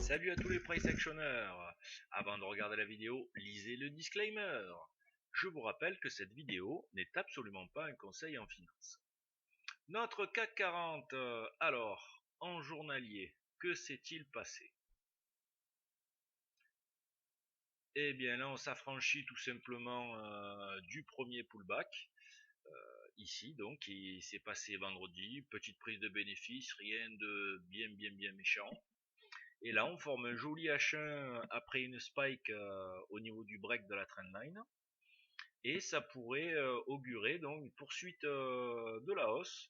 Salut à tous les price actionneurs. Avant de regarder la vidéo, lisez le disclaimer. Je vous rappelle que cette vidéo n'est absolument pas un conseil en finance. Notre CAC 40, alors, en journalier, que s'est-il passé? Eh bien là, on s'affranchit tout simplement du premier pullback. Ici, donc, qui s'est passé vendredi. Petite prise de bénéfice, rien de bien méchant. Et là, on forme un joli H1 après une spike au niveau du break de la trendline. Et ça pourrait augurer donc une poursuite de la hausse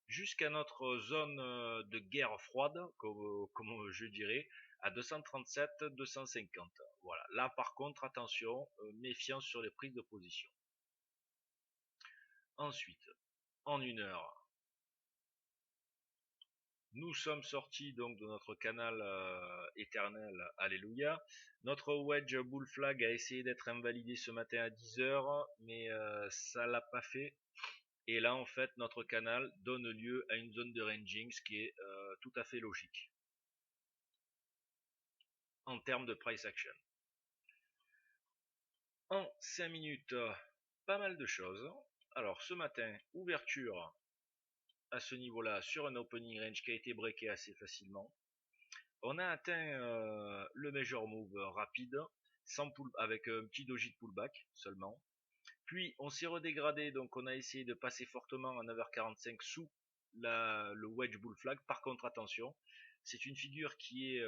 jusqu'à notre zone de guerre froide, comme je dirais, à 237-250. Voilà. Là, par contre, attention, méfiance sur les prises de position. Ensuite, en une heure, nous sommes sortis donc de notre canal éternel, alléluia. Notre wedge bull flag a essayé d'être invalidé ce matin à 10h, mais ça l'a pas fait. Et là, en fait, notre canal donne lieu à une zone de ranging, ce qui est tout à fait logique en termes de price action. En 5 minutes, pas mal de choses. Alors, ce matin, ouverture à ce niveau-là sur un opening range qui a été breaké assez facilement. On a atteint le major move rapide, avec un petit doji de pullback seulement. Puis on s'est redégradé, donc on a essayé de passer fortement à 9h45 sous le wedge bull flag. Par contre, attention, c'est une figure qui est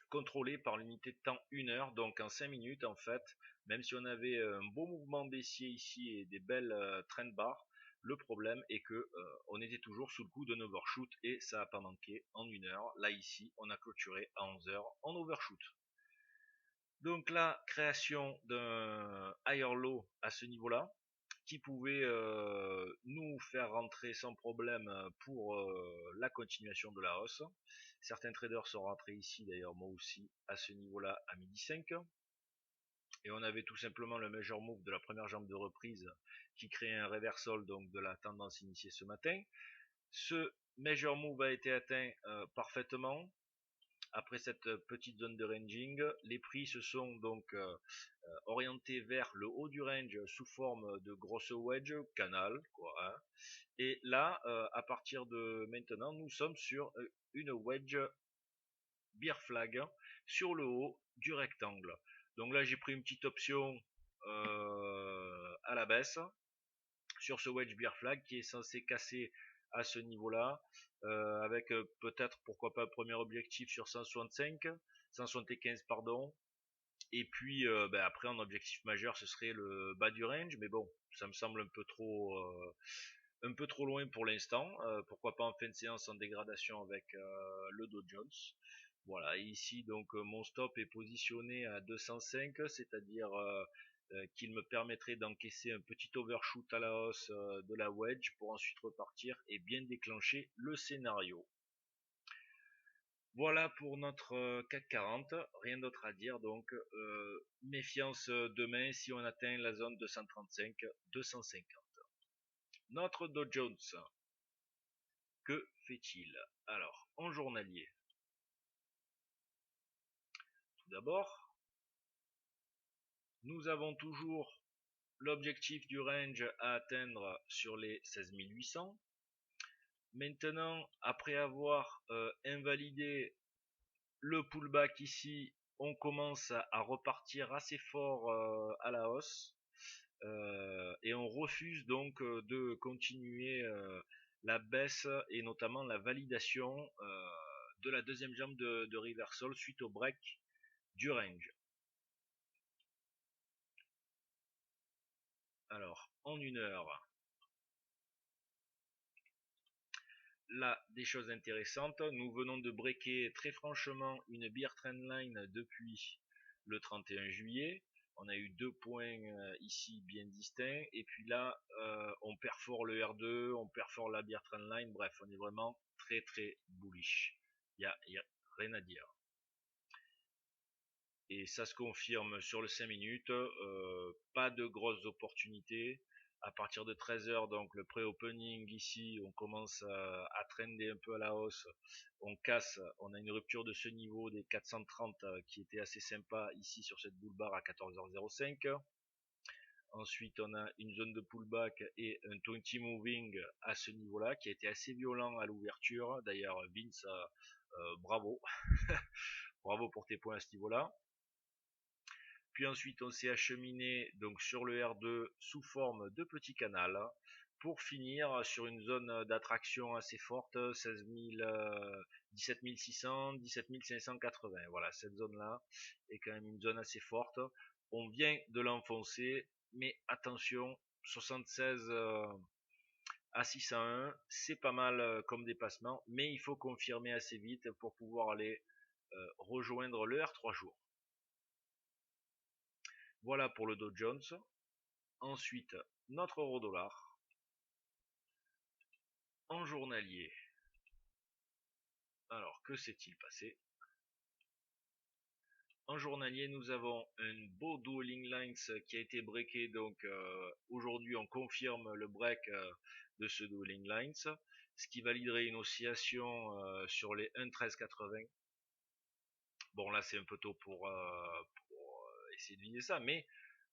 contrôlée par l'unité de temps 1 heure, donc en 5 minutes en fait, même si on avait un beau mouvement baissier ici et des belles trend bars, le problème est que on était toujours sous le coup d'un overshoot et ça n'a pas manqué en 1 heure. Là ici, on a clôturé à 11h en overshoot. Donc la création d'un higher low à ce niveau-là, qui pouvait nous faire rentrer sans problème pour la continuation de la hausse. Certains traders sont rentrés ici, d'ailleurs moi aussi, à ce niveau-là à midi 5. Et on avait tout simplement le major move de la première jambe de reprise qui créait un reversal donc de la tendance initiée ce matin. Ce major move a été atteint parfaitement. Après cette petite zone de ranging, les prix se sont donc orientés vers le haut du range sous forme de grosse wedge, canal, quoi. Hein. Et là, à partir de maintenant, nous sommes sur une wedge bear flag sur le haut du rectangle. Donc là, j'ai pris une petite option à la baisse sur ce wedge bear flag qui est censé casser à ce niveau-là, avec peut-être pourquoi pas un premier objectif sur 175 pardon, et puis après en objectif majeur ce serait le bas du range, mais bon ça me semble un peu trop loin pour l'instant. Pourquoi pas en fin de séance en dégradation avec le Dow Jones. Voilà, et ici donc mon stop est positionné à 205, c'est-à-dire qu'il me permettrait d'encaisser un petit overshoot à la hausse de la wedge pour ensuite repartir et bien déclencher le scénario. Voilà pour notre CAC 40, rien d'autre à dire, donc méfiance demain si on atteint la zone 235-250. Notre Dow Jones, que fait-il? Alors, en journalier, tout d'abord, nous avons toujours l'objectif du range à atteindre sur les 16 800. Maintenant, après avoir invalidé le pullback ici, on commence à repartir assez fort à la hausse. Et on refuse donc de continuer la baisse et notamment la validation de la deuxième jambe de reversal suite au break du range. Alors, en une heure, là, des choses intéressantes. Nous venons de breaker très franchement une bear trendline depuis le 31 juillet. On a eu 2 points ici bien distincts. Et puis là, on perfore le R2, on perfore la bear trendline. Bref, on est vraiment très bullish. Il y a rien à dire. Et ça se confirme sur le 5 minutes. Pas de grosses opportunités. À partir de 13h, donc le pré-opening ici, on commence à trender un peu à la hausse. On casse, on a une rupture de ce niveau des 430 qui était assez sympa ici sur cette bull bar à 14h05. Ensuite, on a une zone de pullback et un 20 moving à ce niveau-là qui a été assez violent à l'ouverture. D'ailleurs, Vince, bravo. Bravo pour tes points à ce niveau-là. Puis ensuite, on s'est acheminé donc sur le R2 sous forme de petit canal pour finir sur une zone d'attraction assez forte, 16 000, 17 600, 17 580. Voilà, cette zone-là est quand même une zone assez forte. On vient de l'enfoncer, mais attention, 76 à 601, c'est pas mal comme dépassement, mais il faut confirmer assez vite pour pouvoir aller rejoindre le R3 jours. Voilà pour le Dow Jones. Ensuite, notre euro dollar en journalier. Alors, que s'est-il passé? En journalier, nous avons un beau Dueling Lines qui a été breaké. Donc, aujourd'hui, on confirme le break de ce Dueling Lines, ce qui validerait une oscillation sur les 1,1380. Bon, là, c'est un peu tôt pour essayer de viser ça, mais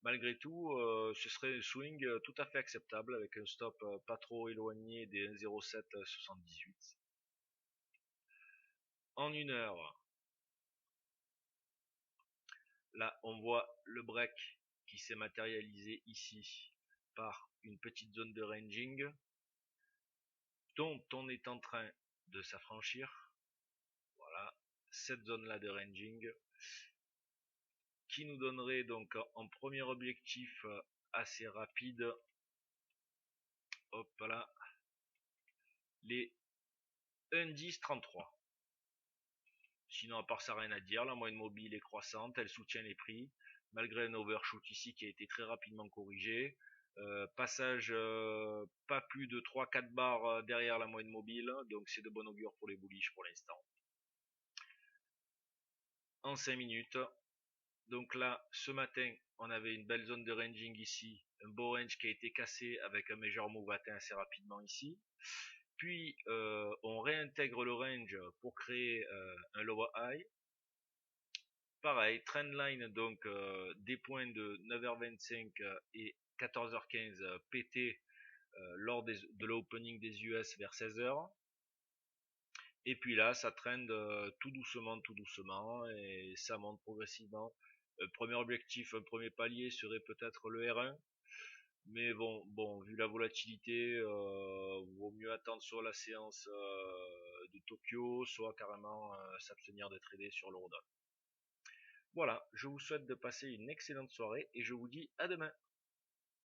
malgré tout, ce serait un swing tout à fait acceptable avec un stop pas trop éloigné des 1,0778. En une heure, là, on voit le break qui s'est matérialisé ici par une petite zone de ranging dont on est en train de s'affranchir. Voilà, cette zone-là de ranging qui nous donnerait donc en premier objectif assez rapide, hop là, les 1,1033. Sinon, à part ça, rien à dire. La moyenne mobile est croissante, elle soutient les prix, malgré un overshoot ici qui a été très rapidement corrigé. Passage pas plus de 3-4 barres derrière la moyenne mobile, donc c'est de bon augure pour les bullish pour l'instant. En 5 minutes, donc là, ce matin, on avait une belle zone de ranging ici, un beau range qui a été cassé avec un major move atteint assez rapidement ici. Puis, on réintègre le range pour créer un lower high. Pareil, trendline, donc des points de 9h25 et 14h15 pété lors de l'opening des US vers 16h. Et puis là, ça trend tout doucement, et ça monte progressivement. Premier objectif, un premier palier serait peut-être le R1. Mais bon, vu la volatilité, vaut mieux attendre soit la séance de Tokyo, soit carrément s'abstenir de trader sur l'eurodoll. Voilà, je vous souhaite de passer une excellente soirée et je vous dis à demain.